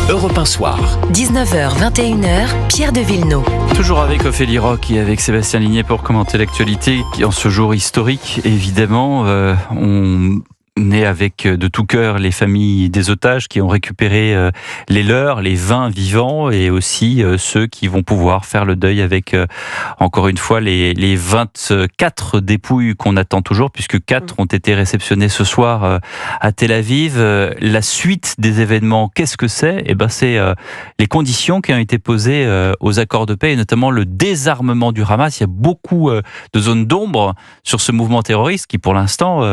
Europe 1 Soir. 19h, 21h, Pierre de Villeneuve. Toujours avec Ophélie Roch et avec Sébastien Ligné pour commenter l'actualité. En ce jour historique, évidemment, on est avec de tout cœur les familles des otages qui ont récupéré les leurs, les 20 vivants, et aussi ceux qui vont pouvoir faire le deuil avec, encore une fois, les 24 dépouilles qu'on attend toujours, puisque 4 ont été réceptionnées ce soir à Tel Aviv. La suite des événements, qu'est-ce que c'est ? Eh ben, c'est les conditions qui ont été posées aux accords de paix, et notamment le désarmement du Hamas. Il y a beaucoup de zones d'ombre sur ce mouvement terroriste qui, pour l'instant,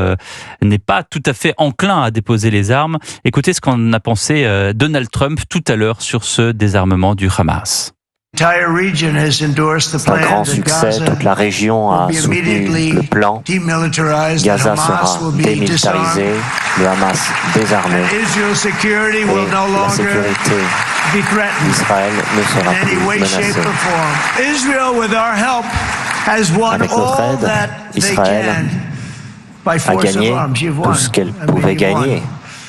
n'est pas tout à fait enclin à déposer les armes. Écoutez ce qu'en a pensé Donald Trump tout à l'heure sur ce désarmement du Hamas. C'est un grand succès, toute la région a soutenu le plan. Gaza sera démilitarisé, le Hamas désarmé, et la sécurité d'Israël ne sera plus menacée. Avec notre aide, Israël a gagné tout ce qu'elle pouvait gagner,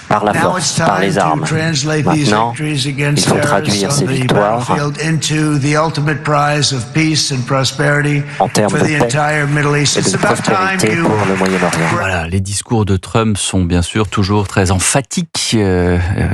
par la force, par les armes. Maintenant, il faut traduire ces victoires en termes de paix et de prospérité pour le Moyen-Orient. Voilà, les discours de Trump sont bien sûr toujours très emphatiques,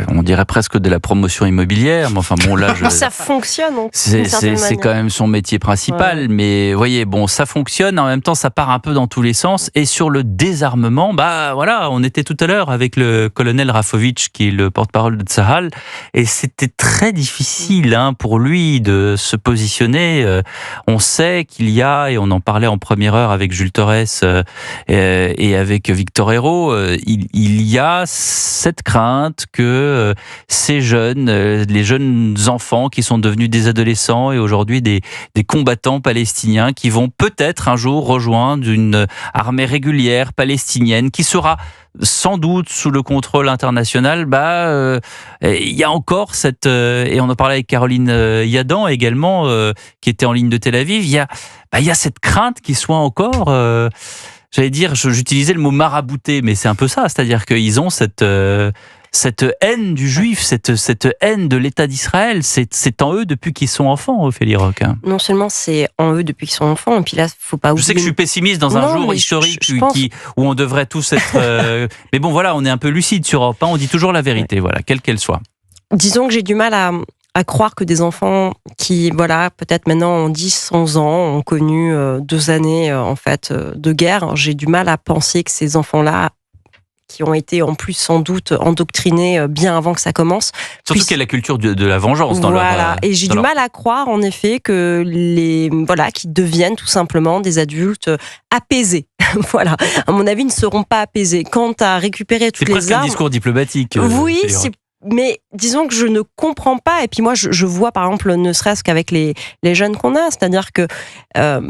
on dirait presque de la promotion immobilière, mais enfin bon là... Ça fonctionne, c'est quand même son métier principal, ouais. Mais voyez, bon, ça fonctionne, en même temps ça part un peu dans tous les sens, et sur le désarmement, bah voilà, on était tout à l'heure avec le colonel Rafovitch, qui est le porte-parole de Tsahal, et c'était très difficile pour lui de se positionner. On sait qu'il y a, et on en parlait en première heure avec Jules Torres et avec Victor Hérault, il y a cette crainte que ces jeunes, les jeunes enfants qui sont devenus des adolescents et aujourd'hui des combattants palestiniens qui vont peut-être un jour rejoindre une armée régulière palestinienne qui sera sans doute sous le contrôle international, il y a encore cette... et on en parlait avec Caroline Yadan également, qui était en ligne de Tel Aviv, il y a cette crainte qu'il soit encore... j'allais dire, j'utilisais le mot marabouté, mais c'est un peu ça, c'est-à-dire qu'ils ont cette haine du juif, cette haine de l'État d'Israël, c'est en eux depuis qu'ils sont enfants, Ophélie Roch. Non seulement c'est en eux depuis qu'ils sont enfants, et puis là, faut pas oublier... Je sais que je suis pessimiste dans un jour historique où on devrait tous être... mais bon, voilà, on est un peu lucide sur Europe 1, on dit toujours la vérité, voilà, quelle qu'elle soit. Disons que j'ai du mal à croire que des enfants qui, voilà, peut-être maintenant ont 10, 11 ans, ont connu 2 années, en fait, de guerre, j'ai du mal à penser que ces enfants-là, qui ont été en plus sans doute endoctrinés bien avant que ça commence. Surtout qu'il y a la culture de la vengeance dans leur... Voilà, et j'ai du mal à croire en effet que qu'ils deviennent tout simplement des adultes apaisés. Voilà, à mon avis, ils ne seront pas apaisés. Quant à récupérer toutes les armes... C'est presque un discours diplomatique. Oui, mais disons que je ne comprends pas, et puis moi je vois par exemple, ne serait-ce qu'avec les jeunes qu'on a, c'est-à-dire que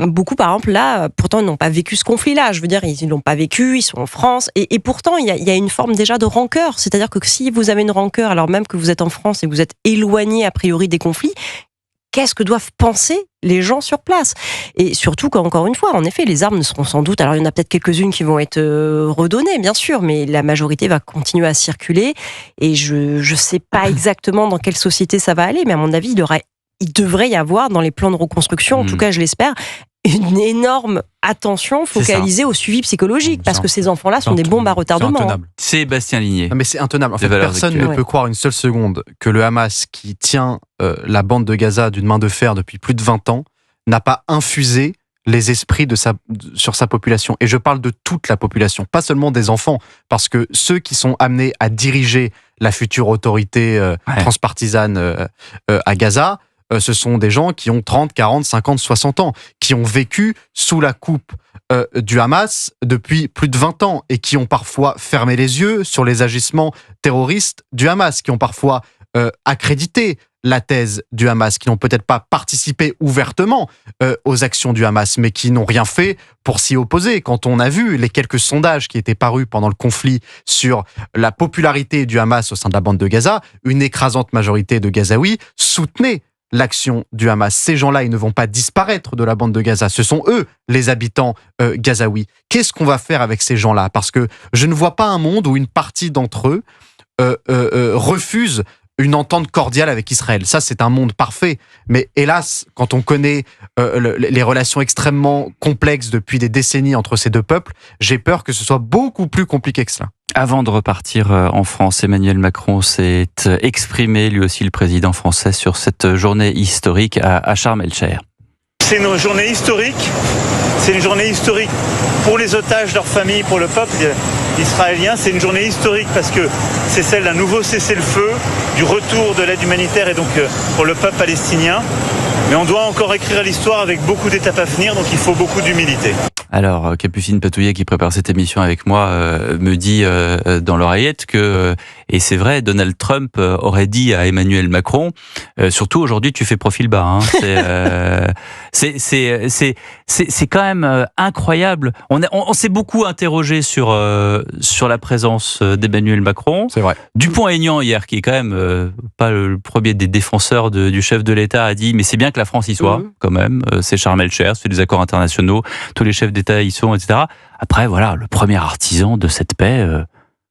beaucoup par exemple là, pourtant ils n'ont pas vécu ce conflit-là, je veux dire ils l'ont pas vécu, ils sont en France, et pourtant il y a une forme déjà de rancœur, c'est-à-dire que si vous avez une rancœur alors même que vous êtes en France et que vous êtes éloigné a priori des conflits, qu'est-ce que doivent penser les gens sur place? Et surtout qu'encore une fois, en effet, les armes ne seront sans doute... Alors, il y en a peut-être quelques-unes qui vont être redonnées, bien sûr, mais la majorité va continuer à circuler. Et je sais pas exactement dans quelle société ça va aller, mais à mon avis, il devrait y avoir, dans les plans de reconstruction, en tout cas, je l'espère, une énorme attention focalisée au suivi psychologique, parce que ces enfants-là sont des bombes à retardement. C'est intenable. Sébastien Ligné. Non, mais c'est intenable. En fait, personne ne peut croire une seule seconde que le Hamas, qui tient la bande de Gaza d'une main de fer depuis plus de 20 ans, n'a pas infusé les esprits sur sa population. Et je parle de toute la population, pas seulement des enfants, parce que ceux qui sont amenés à diriger la future autorité transpartisane à Gaza, ce sont des gens qui ont 30, 40, 50, 60 ans, qui ont vécu sous la coupe du Hamas depuis plus de 20 ans et qui ont parfois fermé les yeux sur les agissements terroristes du Hamas, qui ont parfois accrédité la thèse du Hamas, qui n'ont peut-être pas participé ouvertement aux actions du Hamas, mais qui n'ont rien fait pour s'y opposer. Quand on a vu les quelques sondages qui étaient parus pendant le conflit sur la popularité du Hamas au sein de la bande de Gaza, une écrasante majorité de Gazaouis soutenaient l'action du Hamas. Ces gens-là, ils ne vont pas disparaître de la bande de Gaza. Ce sont eux, les habitants gazaouis. Qu'est-ce qu'on va faire avec ces gens-là? Parce que je ne vois pas un monde où une partie d'entre eux refuse une entente cordiale avec Israël. Ça, c'est un monde parfait. Mais hélas, quand on connaît les relations extrêmement complexes depuis des décennies entre ces deux peuples, j'ai peur que ce soit beaucoup plus compliqué que cela. Avant de repartir en France, Emmanuel Macron s'est exprimé, lui aussi le président français, sur cette journée historique à Sharm el-Sheikh. C'est une journée historique. C'est une journée historique pour les otages, leurs familles, pour le peuple israélien. C'est une journée historique parce que c'est celle d'un nouveau cessez-le-feu, du retour de l'aide humanitaire et donc pour le peuple palestinien. Mais on doit encore écrire l'histoire avec beaucoup d'étapes à venir, donc il faut beaucoup d'humilité. Alors, Capucine Patouillet, qui prépare cette émission avec moi, me dit dans l'oreillette que, et c'est vrai, Donald Trump aurait dit à Emmanuel Macron, surtout aujourd'hui, tu fais profil bas. Hein, c'est quand même incroyable. On s'est beaucoup interrogé sur la présence d'Emmanuel Macron. C'est vrai. Dupont-Aignan hier, qui est quand même pas le premier des défenseurs du chef de l'État, a dit mais c'est bien que la France y soit quand même. C'est Sharm el-Sheikh, c'est des accords internationaux, tous les chefs d'État y sont, etc. Après, voilà, le premier artisan de cette paix,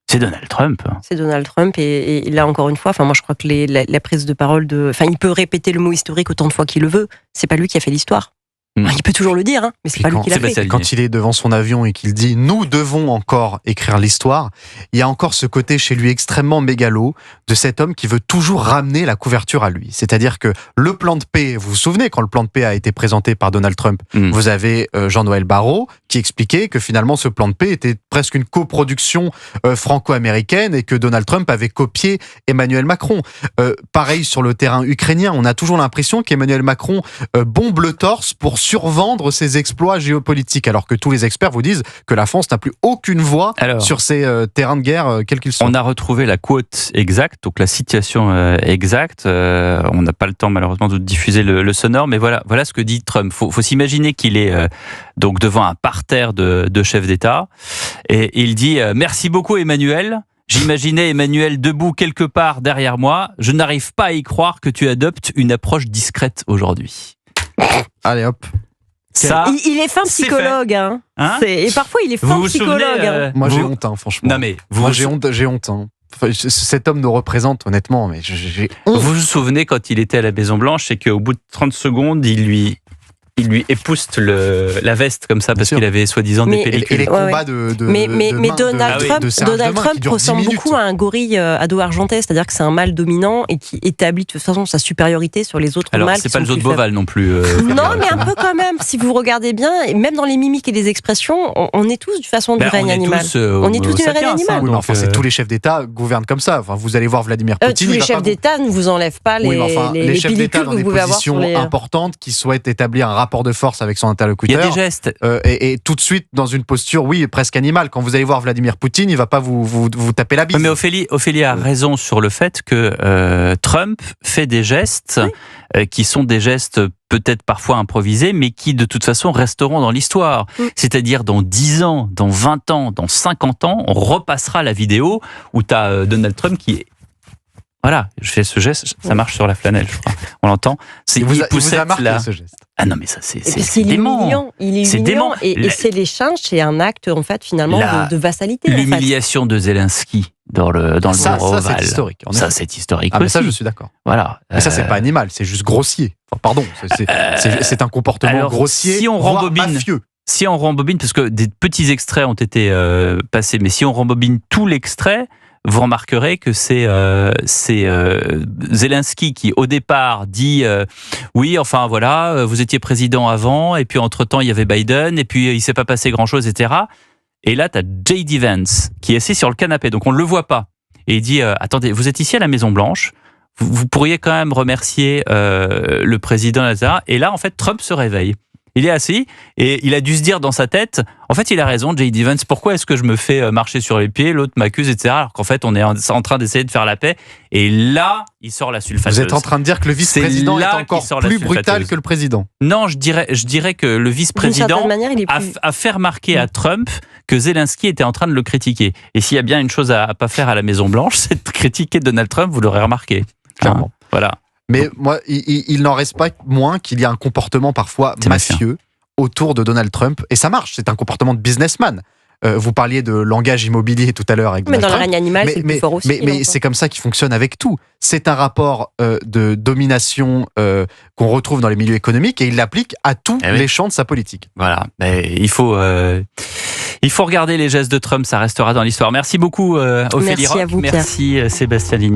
c'est Donald Trump. C'est Donald Trump et là encore une fois, enfin moi je crois que la prise de parole enfin il peut répéter le mot historique autant de fois qu'il le veut. C'est pas lui qui a fait l'histoire. Il peut toujours le dire, hein, mais c'est pas lui qui l'a fait. Quand il est devant son avion et qu'il dit « nous devons encore écrire l'histoire », il y a encore ce côté chez lui extrêmement mégalo de cet homme qui veut toujours ramener la couverture à lui. C'est-à-dire que le plan de paix, vous vous souvenez quand le plan de paix a été présenté par Donald Trump, vous avez Jean-Noël Barrot qui expliquait que finalement ce plan de paix était presque une coproduction franco-américaine et que Donald Trump avait copié Emmanuel Macron. Pareil sur le terrain ukrainien, on a toujours l'impression qu'Emmanuel Macron bombe le torse pour survendre ses exploits géopolitiques, alors que tous les experts vous disent que la France n'a plus aucune voix sur ces terrains de guerre, quels qu'ils soient. On a retrouvé la quote exacte, donc la situation exacte. On n'a pas le temps malheureusement de diffuser le sonore, mais voilà ce que dit Trump. Faut s'imaginer qu'il est donc devant un parterre de chefs d'État, et il dit « Merci beaucoup Emmanuel ». J'imaginais Emmanuel debout quelque part derrière moi. Je n'arrive pas à y croire que tu adoptes une approche discrète aujourd'hui. Allez hop. Ça, il est fin psychologue, hein. Et parfois il est fin psychologue. Moi j'ai honte, franchement. Non mais j'ai honte. Hein. Enfin, cet homme nous représente honnêtement, mais j'ai honte. Vous vous souvenez quand il était à la Maison Blanche et qu'au bout de 30 secondes, il lui épouste la veste comme ça parce qu'il avait soi-disant des pellicules. Et les combats mais Donald Trump ressemble beaucoup à un gorille à dos argenté, c'est-à-dire que c'est un mâle dominant et qui établit de toute façon sa supériorité sur les autres mâles. Alors c'est pas le zoo de Beauval non plus. Non, mais un peu quand même. Si vous regardez bien, et même dans les mimiques et les expressions, on est tous de façon du règne animal. On est tous du règne animal. Oui, enfin, tous les chefs d'État gouvernent comme ça. Enfin, vous allez voir Vladimir Poutine. Tous les chefs d'État ne vous enlèvent pas les chefs d'État dans des positions importantes qui souhaitent établir un rapport de force avec son interlocuteur. Il y a des gestes. Et tout de suite dans une posture, presque animale. Quand vous allez voir Vladimir Poutine, il va pas vous taper la bise. Mais Ophélie a raison sur le fait que Trump fait des gestes qui sont des gestes peut-être parfois improvisés, mais qui de toute façon resteront dans l'histoire. C'est-à-dire dans 10 ans, dans 20 ans, dans 50 ans, on repassera la vidéo où tu as Donald Trump qui est... Voilà, je fais ce geste, ça marche sur la flanelle, je crois. On l'entend. Il vous a marqué ce geste. Ah non, mais ça, c'est dément. Il est humiliant. Et c'est l'échange, c'est un acte, en fait, finalement, de vassalité. L'humiliation de Zelensky dans le bureau ovale. Ça, c'est historique. Ça, c'est historique mais aussi. ça, je suis d'accord. Voilà. Mais ça, c'est pas animal, c'est juste grossier. Enfin, pardon, c'est un comportement grossier, si on voire mafieux. Si on rembobine, parce que des petits extraits ont été passés, mais si on rembobine tout l'extrait, vous remarquerez que c'est Zelensky qui, au départ, dit oui, enfin voilà, vous étiez président avant, et puis entre-temps, il y avait Biden, et puis il ne s'est pas passé grand-chose, etc. Et là, tu as J.D. Vance qui est assis sur le canapé, donc on ne le voit pas. Et il dit attendez, vous êtes ici à la Maison-Blanche, vous pourriez quand même remercier le président, etc. Et là, en fait, Trump se réveille. Il est assis et il a dû se dire dans sa tête, en fait, il a raison, J.D. Vance, pourquoi est-ce que je me fais marcher sur les pieds, l'autre m'accuse, etc. Alors qu'en fait, on est en train d'essayer de faire la paix. Et là, il sort la sulfateuse. Vous êtes en train de dire que le vice-président est encore plus brutal que le président. Non, je dirais que le vice-président a fait remarquer à Trump que Zelensky était en train de le critiquer. Et s'il y a bien une chose à pas faire à la Maison-Blanche, c'est de critiquer Donald Trump, vous l'aurez remarqué. Clairement. Voilà. Mais moi, il n'en reste pas moins qu'il y a un comportement parfois mafieux autour de Donald Trump. Et ça marche, c'est un comportement de businessman. Vous parliez de langage immobilier tout à l'heure avec Donald Trump. Trump. Dans le règne animal, c'est le plus fort aussi. Mais c'est comme ça qu'il fonctionne avec tout. C'est un rapport de domination qu'on retrouve dans les milieux économiques et il l'applique à tous les champs de sa politique. Voilà, il faut regarder les gestes de Trump, ça restera dans l'histoire. Merci beaucoup Ophélie Roch. Merci à vous, Pierre. Merci Sébastien Ligny.